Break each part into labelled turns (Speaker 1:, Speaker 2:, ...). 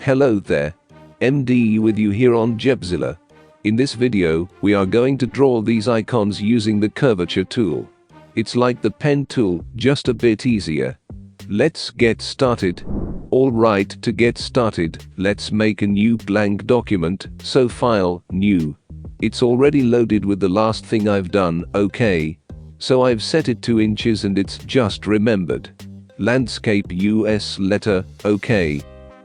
Speaker 1: Hello there, MD with you here on GebZilla. In this video, we are going to draw these icons using the Curvature tool. It's like the pen tool, just a bit easier. Let's get started. Alright, to get started, let's make a new blank document, so File, New. It's already loaded with the last thing I've done, okay. So I've set it 2 inches and it's just remembered. Landscape US letter, okay.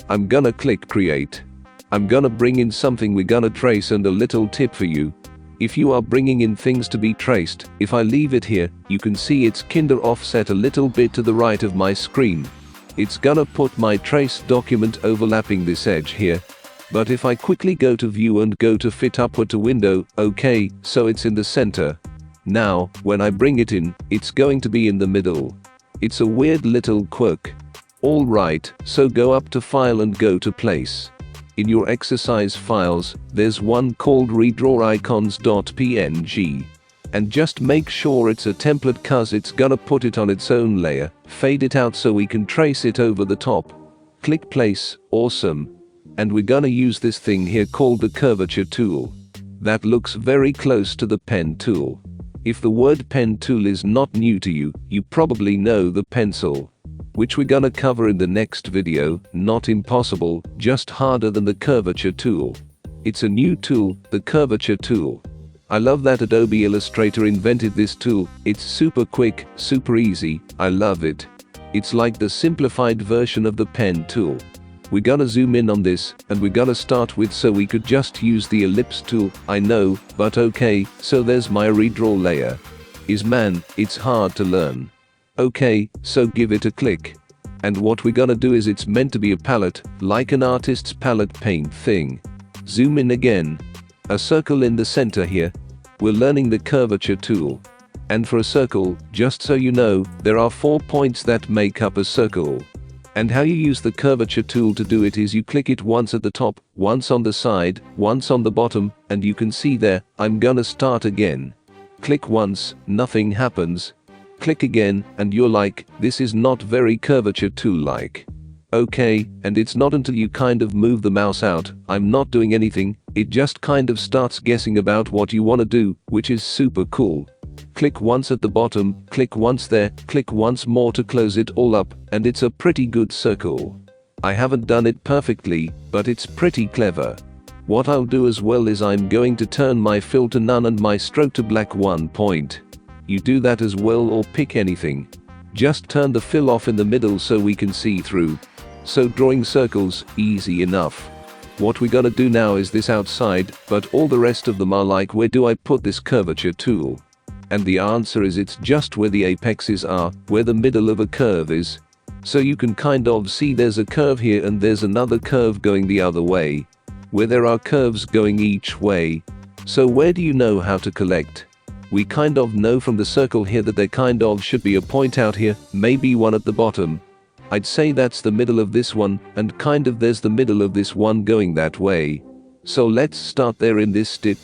Speaker 1: I'm gonna click Create. I'm gonna bring in something we're gonna trace, and a little tip for you. If you are bringing in things to be traced, if I leave it here, you can see it's kinda offset a little bit to the right of my screen. It's gonna put my trace document overlapping this edge here. But if I quickly go to View and go to Fit Upward to Window, okay, so it's in the center. Now, when I bring it in, it's going to be in the middle. It's a weird little quirk. Alright, so go up to File and go to Place. In your exercise files, there's one called redrawicons.png. And just make sure it's a template, cause it's gonna put it on its own layer. Fade it out so we can trace it over the top. Click Place, awesome. And we're gonna use this thing here called the Curvature tool. That looks very close to the pen tool. If the word pen tool is not new to you, you probably know the pencil, which we're gonna cover in the next video. Not impossible, just harder than the Curvature tool. It's a new tool, the Curvature tool. I love that Adobe Illustrator invented this tool. It's super quick, super easy, I love it. It's like the simplified version of the pen tool. We're gonna zoom in on this, and we're gonna start with, so we could just use the ellipse tool, I know, but okay, so there's my redraw layer. Man, it's hard to learn. Okay, so give it a click. And what we're gonna do is, it's meant to be a palette, like an artist's palette paint thing. Zoom in again. A circle in the center here. We're learning the Curvature tool. And for a circle, just so you know, there are 4 points that make up a circle. And how you use the Curvature tool to do it is, you click it once at the top, once on the side, once on the bottom, and you can see there, I'm gonna start again. Click once, nothing happens. Click again, and you're like, this is not very Curvature tool-like. Okay, and it's not until you kind of move the mouse out, I'm not doing anything, it just kind of starts guessing about what you want to do, which is super cool. Click once at the bottom, click once there, click once more to close it all up, and it's a pretty good circle. I haven't done it perfectly, but it's pretty clever. What I'll do as well is, I'm going to turn my fill to none and my stroke to black 1 point. You do that as well, or pick anything. Just turn the fill off in the middle so we can see through. So drawing circles, easy enough. What we're gonna do now is this outside, but all the rest of them are like, where do I put this Curvature tool? And the answer is, it's just where the apexes are, where the middle of a curve is. So you can kind of see there's a curve here and there's another curve going the other way. Where there are curves going each way. So where do you know how to collect? We kind of know from the circle here that there kind of should be a point out here, maybe one at the bottom. I'd say that's the middle of this one, and kind of there's the middle of this one going that way. So let's start there in this step.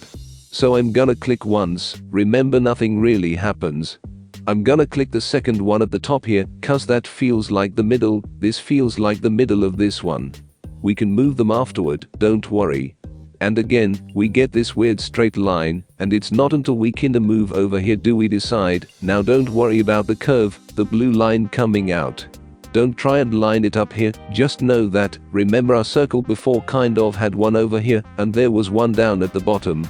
Speaker 1: So I'm gonna click once, remember nothing really happens. I'm gonna click the second one at the top here, cause that feels like the middle, this feels like the middle of this one. We can move them afterward, don't worry. And again, we get this weird straight line, and it's not until we kinda move over here do we decide. Now don't worry about the curve, the blue line coming out. Don't try and line it up here, just know that, remember our circle before kind of had one over here, and there was one down at the bottom.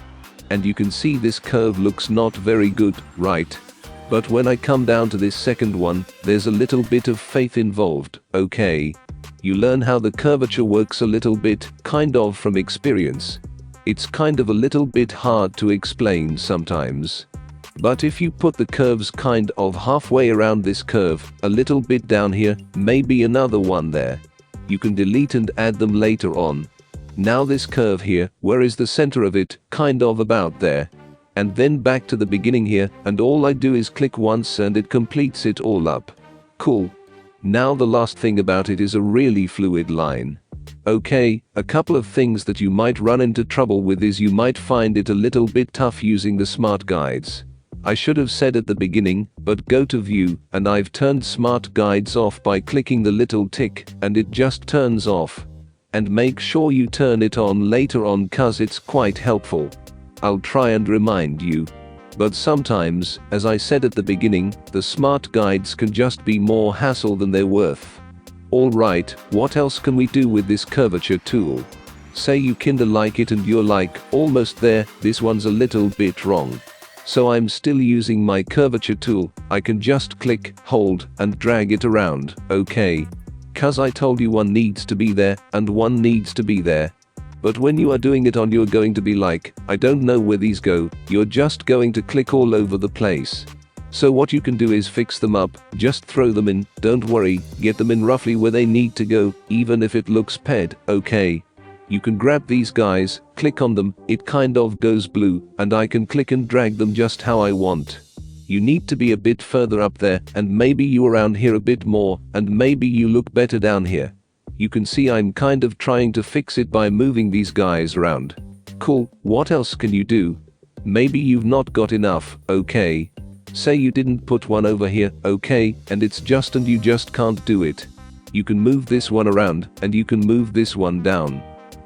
Speaker 1: And you can see this curve looks not very good, right? But when I come down to this second one, there's a little bit of faith involved, okay? You learn how the curvature works a little bit, kind of from experience. It's kind of a little bit hard to explain sometimes. But if you put the curves kind of halfway around this curve, a little bit down here, maybe another one there. You can delete and add them later on. Now this curve here, where is the center of it? Kind of about there. And then back to the beginning here, and all I do is click once and it completes it all up. Cool. Now the last thing about it is a really fluid line. Okay, a couple of things that you might run into trouble with is, you might find it a little bit tough using the smart guides. I should have said at the beginning, but go to View, and I've turned Smart Guides off by clicking the little tick, and it just turns off. And make sure you turn it on later on cause it's quite helpful. I'll try and remind you. But sometimes, as I said at the beginning, the smart guides can just be more hassle than they're worth. Alright, what else can we do with this curvature tool? Say you kinda like it and you're like, almost there, this one's a little bit wrong. So I'm still using my curvature tool. I can just click, hold, and drag it around, okay? Cause I told you one needs to be there, and one needs to be there. But when you are doing it on, you're going to be like, I don't know where these go, you're just going to click all over the place. So what you can do is fix them up, just throw them in, don't worry, get them in roughly where they need to go, even if it looks ped, okay? You can grab these guys, click on them, it kind of goes blue, and I can click and drag them just how I want. You need to be a bit further up there, and maybe you around here a bit more, and maybe you look better down here. You can see I'm kind of trying to fix it by moving these guys around. Cool, what else can you do? Maybe you've not got enough, okay? Say you didn't put one over here, okay, and it's just and you just can't do it. You can move this one around, and you can move this one down.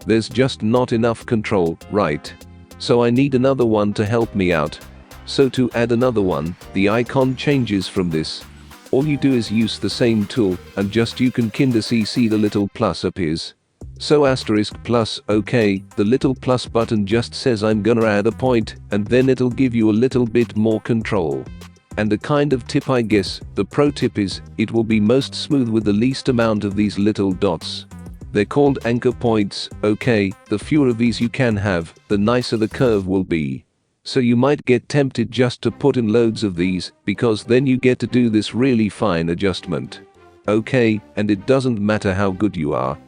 Speaker 1: There's just not enough control, right? So I need another one to help me out. So to add another one, the icon changes from this. All you do is use the same tool, and just you can kinda see the little plus appears. So asterisk plus, okay, the little plus button just says I'm gonna add a point, and then it'll give you a little bit more control. And a kind of tip I guess, the pro tip is, it will be most smooth with the least amount of these little dots. They're called anchor points, okay, the fewer of these you can have, the nicer the curve will be. So you might get tempted just to put in loads of these, because then you get to do this really fine adjustment. Okay, and it doesn't matter how good you are.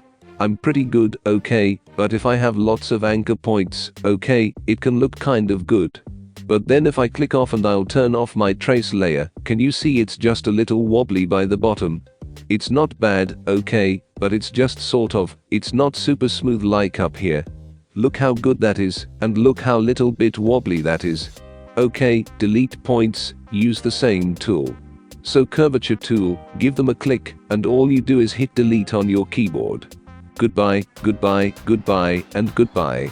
Speaker 1: I'm pretty good, okay, but if I have lots of anchor points, okay, it can look kind of good. But then if I click off and I'll turn off my trace layer, can you see it's just a little wobbly by the bottom? It's not bad, okay, but it's just sort of, it's not super smooth like up here. Look how good that is, and look how little bit wobbly that is. Okay, delete points, use the same tool. So curvature tool, give them a click, and all you do is hit delete on your keyboard. Goodbye, goodbye, goodbye, and goodbye.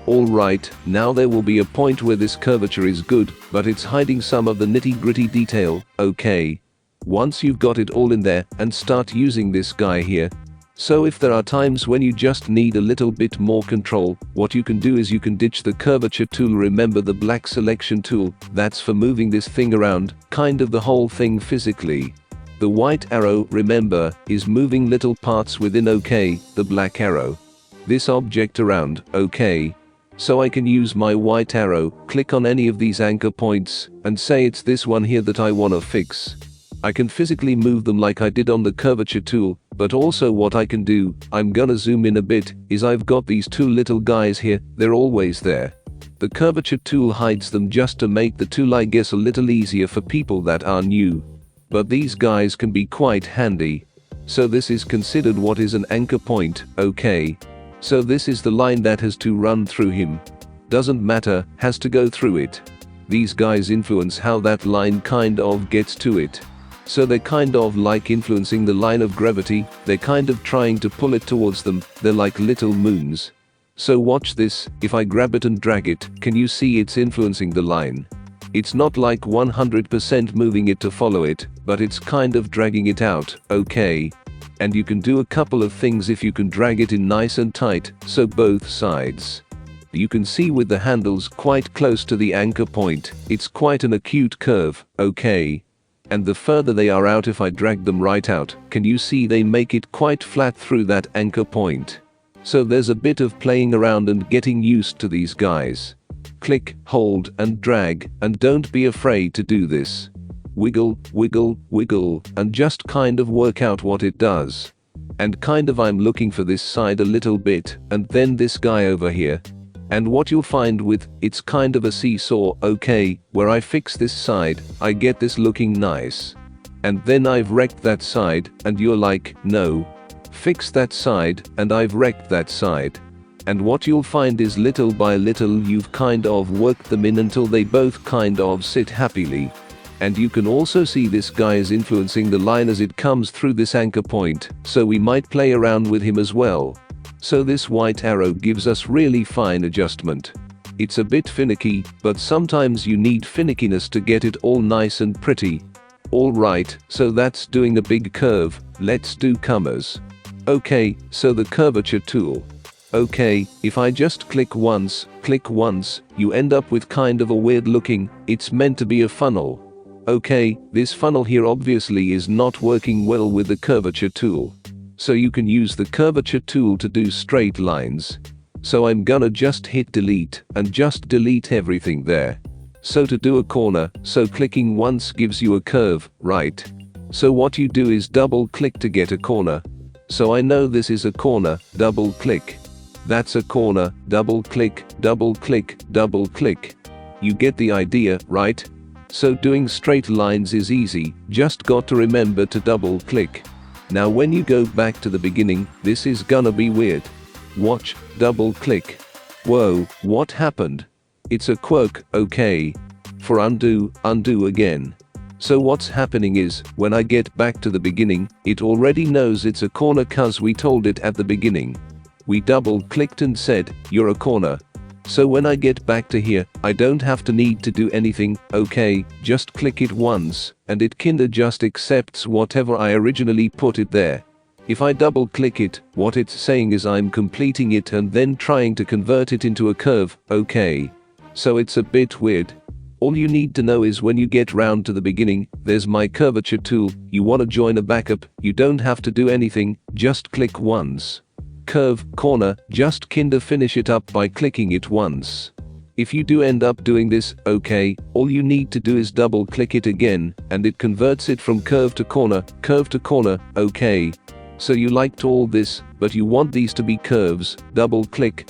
Speaker 1: Alright, now there will be a point where this curvature is good, but it's hiding some of the nitty-gritty detail, okay. Once you've got it all in there, and start using this guy here. So if there are times when you just need a little bit more control, what you can do is you can ditch the curvature tool. Remember the black selection tool, that's for moving this thing around, kind of the whole thing physically. The white arrow, remember, is moving little parts within, okay, the black arrow. This object around, okay. So I can use my white arrow, click on any of these anchor points, and say it's this one here that I wanna fix. I can physically move them like I did on the curvature tool, but also what I can do, I'm gonna zoom in a bit, is I've got these two little guys here, they're always there. The curvature tool hides them just to make the tool I guess a little easier for people that are new. But these guys can be quite handy. So this is considered what is an anchor point, okay. So this is the line that has to run through him. Doesn't matter, has to go through it. These guys influence how that line kind of gets to it. So they're kind of like influencing the line of gravity, they're kind of trying to pull it towards them, they're like little moons. So watch this, if I grab it and drag it, can you see it's influencing the line? It's not like 100% moving it to follow it, but it's kind of dragging it out, okay. And you can do a couple of things if you can drag it in nice and tight, so both sides. You can see with the handles quite close to the anchor point, it's quite an acute curve, okay. And the further they are out, if I drag them right out, can you see they make it quite flat through that anchor point? So there's a bit of playing around and getting used to these guys. Click, hold, and drag, and don't be afraid to do this. Wiggle, wiggle, wiggle, and just kind of work out what it does. And kind of I'm looking for this side a little bit, and then this guy over here. And what you'll find with, it's kind of a seesaw, okay, where I fix this side, I get this looking nice. And then I've wrecked that side, and you're like, no. Fix that side, and I've wrecked that side. And what you'll find is little by little you've kind of worked them in until they both kind of sit happily. And you can also see this guy is influencing the line as it comes through this anchor point, so we might play around with him as well. So this white arrow gives us really fine adjustment. It's a bit finicky, but sometimes you need finickiness to get it all nice and pretty. Alright, so that's doing a big curve, let's do commas. Okay, so the curvature tool. Okay, if I just click once, you end up with kind of a weird looking, it's meant to be a funnel. Okay, this funnel here obviously is not working well with the curvature tool. So you can use the curvature tool to do straight lines. So I'm gonna just hit delete and just delete everything there. So to do a corner, so clicking once gives you a curve, right? So what you do is double click to get a corner. So I know this is a corner, double click. That's a corner, double click, double click, double click. You get the idea, right? So doing straight lines is easy, just got to remember to double click. Now when you go back to the beginning, this is gonna be weird. Watch, double click. Whoa, what happened? It's a quirk, okay. For undo, undo again. So what's happening is, when I get back to the beginning, it already knows it's a corner cause we told it at the beginning. We double clicked and said, you're a corner. So when I get back to here, I don't have to need to do anything, okay, just click it once, and it kinda just accepts whatever I originally put it there. If I double click it, what it's saying is I'm completing it and then trying to convert it into a curve, okay. So it's a bit weird. All you need to know is when you get round to the beginning, there's my curvature tool, you wanna join a backup, you don't have to do anything, just click once. Curve, corner, just kinda finish it up by clicking it once. If you do end up doing this, okay, all you need to do is double click it again, and it converts it from curve to corner, okay. So you liked all this, but you want these to be curves, double click,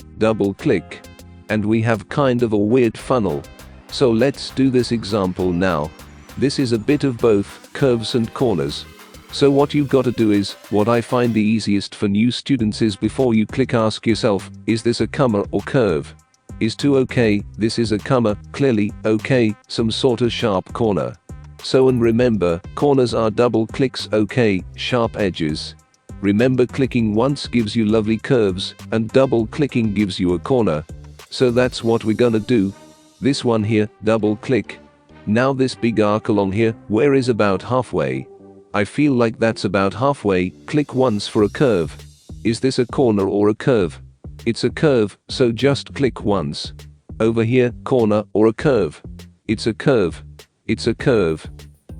Speaker 1: and we have kind of a weird funnel. So let's do this example now. This is a bit of both, curves and corners. So what you've got to do is, what I find the easiest for new students is before you click ask yourself, is this a comma or curve? Is to okay, this is a comma, clearly, okay, some sort of sharp corner. So and remember, corners are double clicks, okay, sharp edges. Remember clicking once gives you lovely curves, and double clicking gives you a corner. So that's what we're gonna do. This one here, double click. Now this big arc along here, where is about halfway. I feel like that's about halfway, click once for a curve. Is this a corner or a curve? It's a curve, so just click once. Over here, corner or a curve. It's a curve. It's a curve.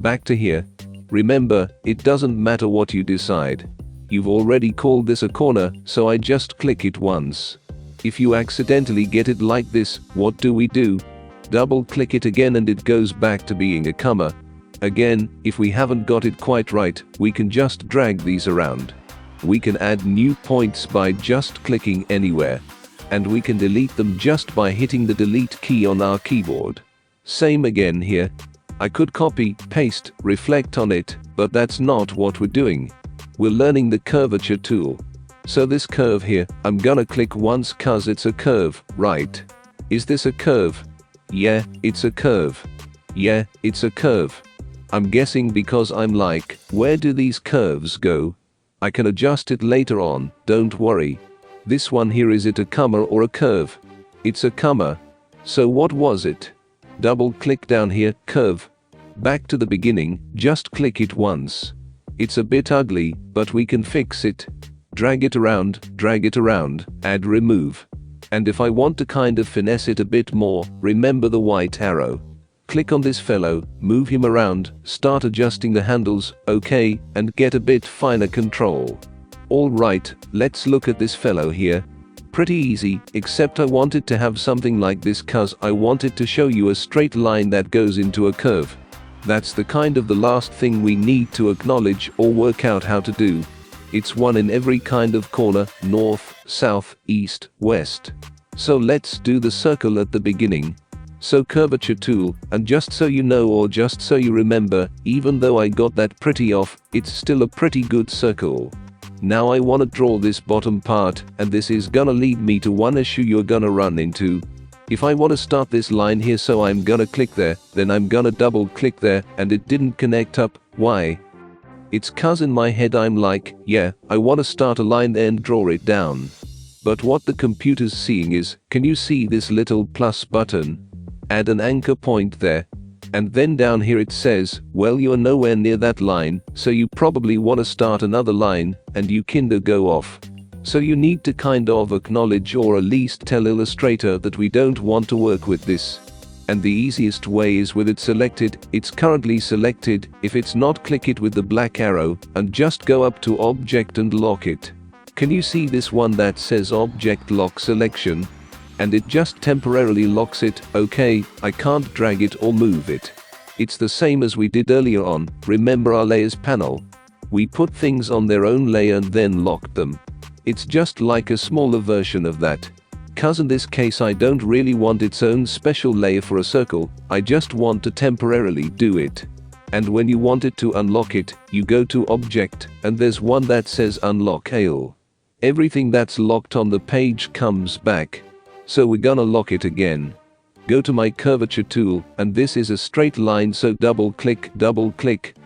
Speaker 1: Back to here. Remember, it doesn't matter what you decide. You've already called this a corner, so I just click it once. If you accidentally get it like this, what do? Double click it again and it goes back to being a comma. Again, if we haven't got it quite right, we can just drag these around. We can add new points by just clicking anywhere. And we can delete them just by hitting the delete key on our keyboard. Same again here. I could copy, paste, reflect on it, but that's not what we're doing. We're learning the curvature tool. So this curve here, I'm gonna click once cause it's a curve, right? Is this a curve? Yeah, it's a curve. Yeah, it's a curve. I'm guessing because I'm like, where do these curves go? I can adjust it later on, don't worry. This one here, is it a comma or a curve? It's a comma. So what was it? Double click down here, curve. Back to the beginning, just click it once. It's a bit ugly, but we can fix it. Drag it around, add remove. And if I want to kind of finesse it a bit more, remember the white arrow. Click on this fellow, move him around, start adjusting the handles, okay, and get a bit finer control. Alright, let's look at this fellow here. Pretty easy, except I wanted to have something like this cause I wanted to show you a straight line that goes into a curve. That's the kind of the last thing we need to acknowledge or work out how to do. It's one in every kind of corner, north, south, east, west. So let's do the circle at the beginning. So curvature tool, and just so you know or just so you remember, even though I got that pretty off, it's still a pretty good circle. Now I wanna draw this bottom part, and this is gonna lead me to one issue you're gonna run into. If I wanna start this line here, so I'm gonna click there, then I'm gonna double click there, and it didn't connect up. Why? It's cause in my head I'm like, yeah, I wanna start a line there and draw it down. But what the computer's seeing is, can you see this little plus button? Add an anchor point there. And then down here it says, well, you're nowhere near that line, so you probably want to start another line, and you kinda go off. So you need to kind of acknowledge or at least tell Illustrator that we don't want to work with this. And the easiest way is with it selected. It's currently selected. If it's not, click it with the black arrow and just go up to Object and lock it. Can you see this one that says Object Lock Selection? And it just temporarily locks it. Okay, I can't drag it or move it. It's the same as we did earlier on. Remember our layers panel? We put things on their own layer and then locked them. It's just like a smaller version of that. Cause in this case I don't really want its own special layer for a circle, I just want to temporarily do it. And when you want it to unlock it, you go to Object, and there's one that says Unlock All. Everything that's locked on the page comes back. So we're gonna lock it again. Go to my curvature tool, and this is a straight line, so double click,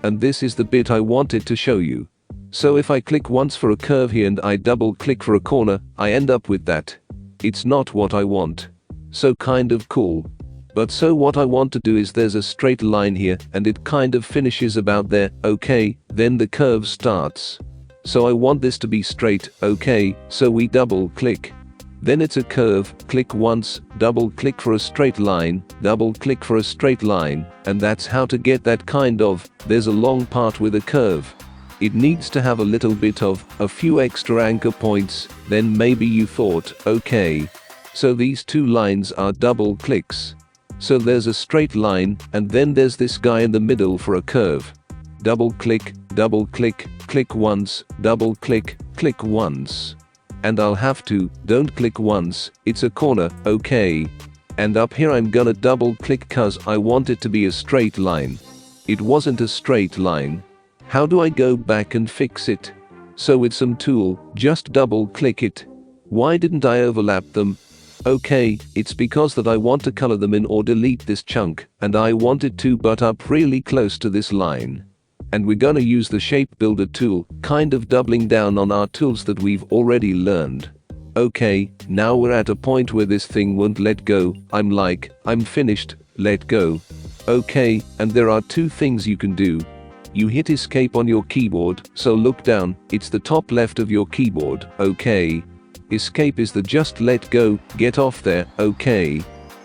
Speaker 1: and this is the bit I wanted to show you. So if I click once for a curve here and I double click for a corner, I end up with that. It's not what I want. So kind of cool. But so what I want to do is there's a straight line here and it kind of finishes about there. Okay, then the curve starts. So I want this to be straight. Okay, so we double click. Then it's a curve, click once, double click for a straight line, double click for a straight line, and that's how to get that kind of. There's a long part with a curve. It needs to have a little bit of, a few extra anchor points. Then maybe you thought, okay, so these two lines are double clicks. So there's a straight line, and then there's this guy in the middle for a curve. Double click, click once, double click once. And I'll have to, don't click once, it's a corner, okay. And up here I'm gonna double click cause I want it to be a straight line. It wasn't a straight line. How do I go back and fix it? So with some tool, just double click it. Why didn't I overlap them? Okay, it's because that I want to color them in or delete this chunk, and I want it to butt up really close to this line. And we're gonna use the shape builder tool, kind of doubling down on our tools that we've already learned. Okay, now we're at a point where this thing won't let go. I'm finished, let go. Okay, and there are two things you can do. You hit escape on your keyboard, so look down, it's the top left of your keyboard, okay. Escape is the just let go, get off there, okay.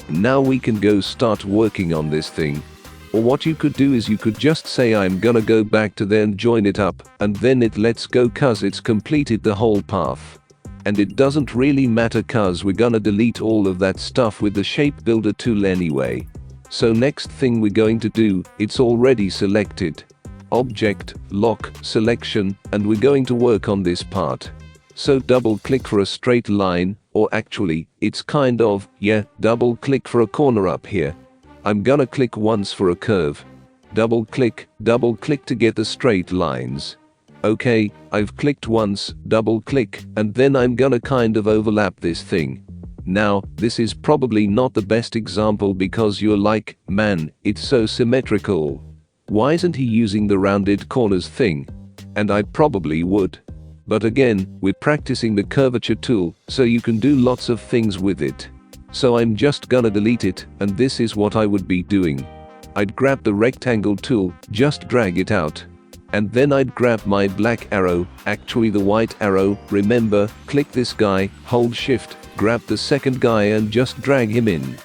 Speaker 1: Now we can go start working on this thing. Or what you could do is you could just say I'm gonna go back to there and join it up, and then it lets go cause it's completed the whole path. And it doesn't really matter cause we're gonna delete all of that stuff with the shape builder tool anyway. So next thing we're going to do, it's already selected. Object, lock, selection, and we're going to work on this part. So double click for a straight line, or actually, it's kind of, double click for a corner up here. I'm gonna click once for a curve. Double click to get the straight lines. Okay, I've clicked once, double click, and then I'm gonna kind of overlap this thing. Now, this is probably not the best example because you're like, man, it's so symmetrical. Why isn't he using the rounded corners thing? And I probably would. But again, we're practicing the curvature tool, so you can do lots of things with it. So I'm just gonna delete it, and this is what I would be doing. I'd grab the rectangle tool, just drag it out. And then I'd grab my black arrow, actually the white arrow, remember, click this guy, hold shift, grab the second guy and just drag him in.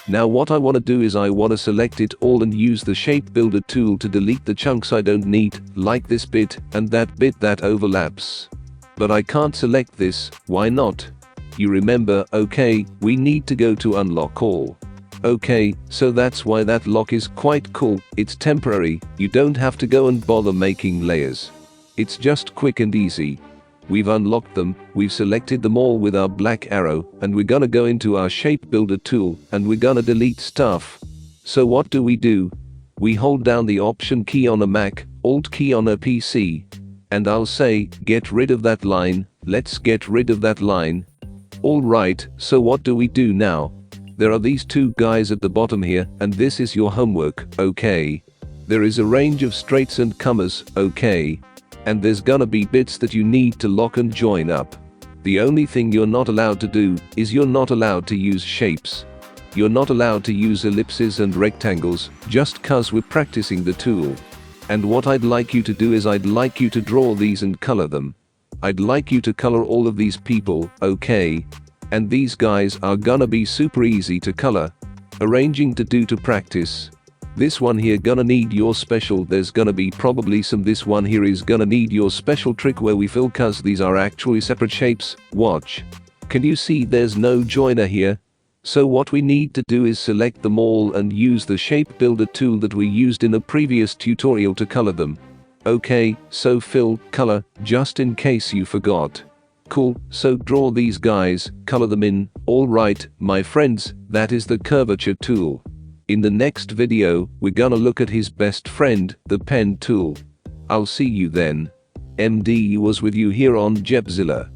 Speaker 1: Now what I want to do is I want to select it all and use the shape builder tool to delete the chunks I don't need, like this bit and that bit that overlaps. But I can't select this, why not? You remember, okay, we need to go to unlock all. Okay, so that's why that lock is quite cool, it's temporary, you don't have to go and bother making layers. It's just quick and easy. We've unlocked them, we've selected them all with our black arrow, and we're gonna go into our shape builder tool, and we're gonna delete stuff. So what do? We hold down the Option key on a Mac, Alt key on a PC. And I'll say, get rid of that line, let's get rid of that line. Alright, so what do we do now? There are these two guys at the bottom here, and this is your homework, okay. There is a range of straights and commas, okay. And there's gonna be bits that you need to lock and join up. The only thing you're not allowed to do is you're not allowed to use shapes. You're not allowed to use ellipses and rectangles, just cause we're practicing the tool. And what I'd like you to do is I'd like you to draw these and color them. I'd like you to color all of these people, okay? And these guys are gonna be super easy to color. Arranging to do to practice. This one here gonna need your special, there's gonna be probably some, this one here is gonna need your special trick where we fill, cause these are actually separate shapes. Watch. Can you see there's no joiner here? So what we need to do is select them all and use the shape builder tool that we used in a previous tutorial to color them. Okay, so fill, color, just in case you forgot. Cool, so draw these guys, color them in. Alright, my friends, that is the curvature tool. In the next video, we're gonna look at his best friend, the pen tool. I'll see you then. MD was with you here on GebZilla.